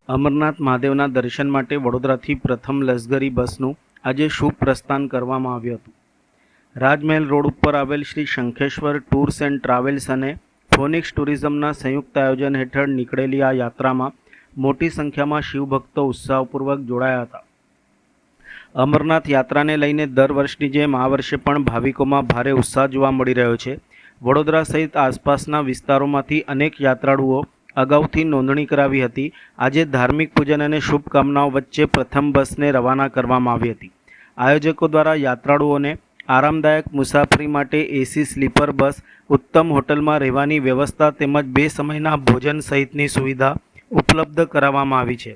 અમરનાથ મહાદેવના દર્શન માટે વડોદરાથી પ્રથમ લક્ઝરી બસનું આજે શુભ પ્રસ્થાન કરવામાં આવ્યું હતું। રાજમહેલ રોડ ઉપર આવેલ Shri Shankheshwar tours and travels અને ફોનિક્સ ટુરિઝમના સંયુક્ત આયોજન હેઠળ નીકળેલી આ યાત્રામાં મોટી સંખ્યામાં શિવભક્તો ઉત્સાહપૂર્વક જોડાયા હતા। અમરનાથ યાત્રાને લઈને દર વર્ષની જેમ આ વર્ષે પણ ભાવિકોમાં ભારે ઉત્સાહ જોવા મળી રહ્યો છે। વડોદરા સહિત આસપાસના વિસ્તારોમાંથી અનેક યાત્રાળુઓ અગાઉથી નોંધણી કરાવી હતી। આજે ધાર્મિક પૂજન અને શુભકામનાઓ વચ્ચે પ્રથમ બસને રવાના કરવામાં આવી હતી। આયોજકો દ્વારા યાત્રાળુઓને આરામદાયક મુસાફરી માટે એસી સ્લીપર બસ, ઉત્તમ હોટલમાં રહેવાની વ્યવસ્થા તેમજ 2 સમયના ભોજન સહિતની સુવિધા ઉપલબ્ધ કરાવવામાં આવી છે।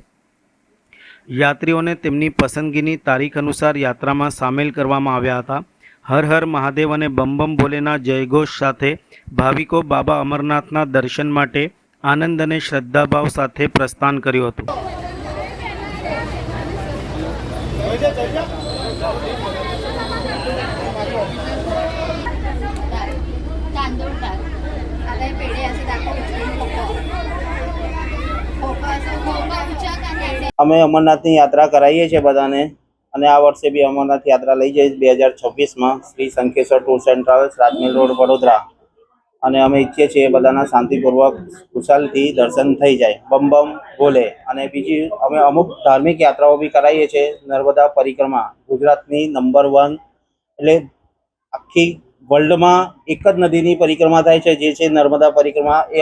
યાત્રીઓને તેમની પસંદગીની તારીખ અનુસાર યાત્રામાં સામેલ કરવામાં આવ્યા હતા। હર હર મહાદેવ અને બમ બમ ભોલેના જયઘોષ સાથે ભાવિકો બાબા અમરનાથના દર્શન માટે આનંદ અને શ્રદ્ધાભાવ સાથે પ્રસ્થાન કર્યું હતું। અમે અમરનાથની યાત્રા કરાવીએ છીએ બધાને, અને આ વર્ષે બી અમરનાથ યાત્રા લઈ જઈશ 2026માં Shri Shankheshwar tours and travels, Rajmahal road, Vadodara. અને અમે ઈચ્છીએ છીએ બધાના શાંતિપૂર્વક કુશાલથી દર્શન થઈ જાય, બમ બમ બોલે। અને બીજી અમે અમુક ધાર્મિક યાત્રાઓ બી કરાવીએ છીએ। નર્મદા પરિક્રમા ગુજરાતની નંબર 1, એટલે આખી વર્લ્ડમાં એક જ નદીની પરિક્રમા થાય છે, જે છે નર્મદા પરિક્રમા। એ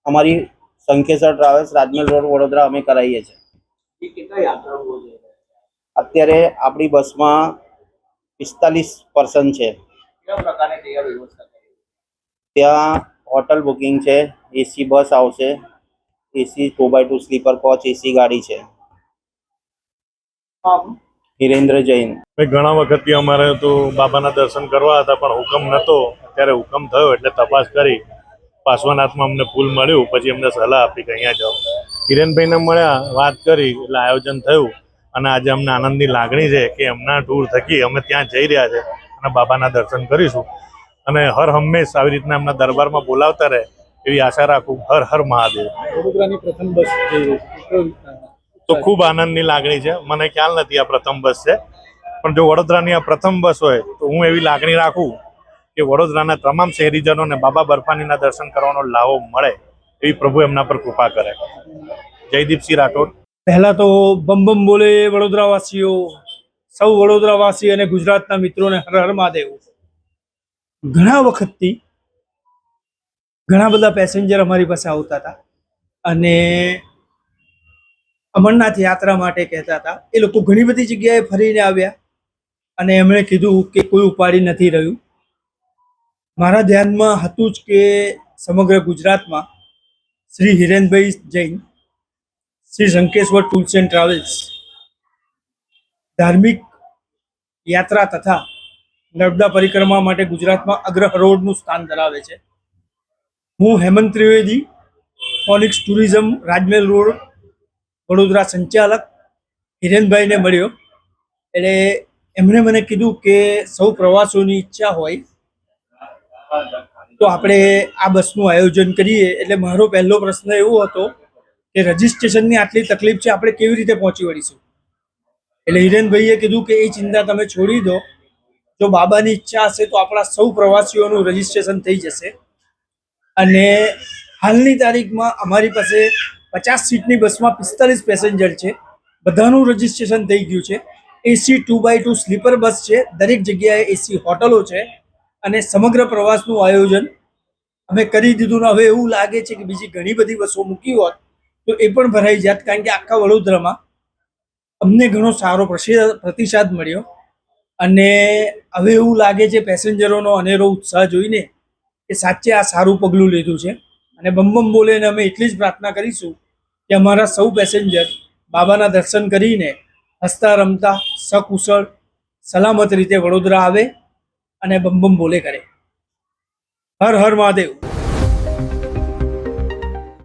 અમારી શંખેશ્વર ટ્રાવેલ્સ, રાજમહેલ રોડ, વડોદરા અમે કરાવીએ છીએ। અત્યારે આપણી બસમાં 45 પર્સન છે। ત્યાં હોટલ બુકિંગ છે, એસી બસ આવશે, એસી 2x2 સ્લીપર કોચ એસી ગાડી છે। હિરેન્દ્ર જૈન। ઘણા વખતથી અમારે તો બાબાના દર્શન કરવા હતા, પણ હુકમ નહોતો। અત્યારે હુકમ થયો એટલે તપાસ કરી પાર્શ્વનાથમાં અમને પુલ મળ્યું, પછી અમને સલાહ આપી કે અહીંયા જાઓ। હિરેનભાઈને મળ્યા, વાત કરી એટલે આયોજન થયું, અને આજે અમને આનંદની લાગણી છે કે એમના ટૂર થકી અમે ત્યાં જઈ રહ્યા છે અને બાબાના દર્શન કરીશું। અને હર હંમેશ આવી રીતના એમના દરબારમાં બોલાવતા રહે એવી આશા રાખું। હર હર મહાદેવ। વડોદરાની પ્રથમ બસ જઈ રહી છે, તો ખૂબ આનંદની લાગણી છે। મને ખ્યાલ નથી આ પ્રથમ બસ છે, પણ જો વડોદરાની આ પ્રથમ બસ હોય તો હું એવી લાગણી રાખું કે વડોદરાના તમામ શહેરીજનોને બાબા બર્ફાનીના દર્શન કરવાનો લાવો મળે, એવી પ્રભુ એમના પર કૃપા કરે। જયદીપસિંહ રાઠોડ। પહેલા તો બમ બમ બોલે વડોદરાવાસીઓ, સૌ વડોદરાવાસી અને ગુજરાતના મિત્રોને હર હર મહાદેવ। ઘણા વખતથી ઘણા બધા પેસેન્જર અમારી પાસે આવતા હતા અને અમરનાથ યાત્રા માટે કહેતા હતા। એ લોકો ઘણી બધી જગ્યાએ ફરીને આવ્યા અને એમણે કીધું કે કોઈ ઉપાડી નથી રહ્યું। મારા ધ્યાનમાં હતું જ કે સમગ્ર ગુજરાતમાં Shri Hirenbhai Jain, Shri Shankheshwar tours and travels ધાર્મિક યાત્રા તથા નર્મદા પરિક્રમા માટે ગુજરાતમાં અગ્રહરોળનું સ્થાન ધરાવે છે। હું Hemant Trivedi, phoenix tourism, Rajmahal road, Vadodara સંચાલક હિરેનભાઈને મળ્યો, એટલે એમણે મને કીધું કે સૌ પ્રવાસીઓની ઈચ્છા હોય તો આપણે આ બસનું આયોજન કરીએ। એટલે મારો પહેલો પ્રશ્ન એવો હતો કે રજિસ્ટ્રેશનની આટલી તકલીફ છે, આપણે કેવી રીતે પહોંચી વળીશું? એટલે હિરેનભાઈએ કીધું કે એ ચિંતા તમે છોડી દો, જો બાબાની ઈચ્છા હશે તો આપણા સૌ પ્રવાસીઓનું રજિસ્ટ્રેશન થઈ જશે। અને હાલની તારીખમાં અમારી પાસે 50 સીટની બસમાં 45 પેસેન્જર છે, બધાનું રજિસ્ટ્રેશન થઈ ગયું છે। એસી 2x2 સ્લીપર બસ છે, દરેક જગ્યાએ એસી હોટલો છે, અને સમગ્ર પ્રવાસનું આયોજન અમે કરી દીધું। હવે એવું લાગે છે કે બીજી ઘણી બધી બસો મૂકી હોત તો એ પણ ભરાઈ જાત, કારણ કે આખા વડોદરામાં અમને ઘણો સારો પ્રતિસાદ મળ્યો। અને હવે એવું લાગે છે પેસેન્જરોનો અનેરો ઉત્સાહ જોઈને કે સાચે આ સારું પગલું લીધું છે। અને બમ બમ બોલેને અમે એટલી જ પ્રાર્થના કરીશું કે અમારા સૌ પેસેન્જર બાબાના દર્શન કરીને હસતા રમતા સકુશળ સલામત રીતે વડોદરા આવે અને બમ બમ બોલે કરે। હર હર મહાદેવ।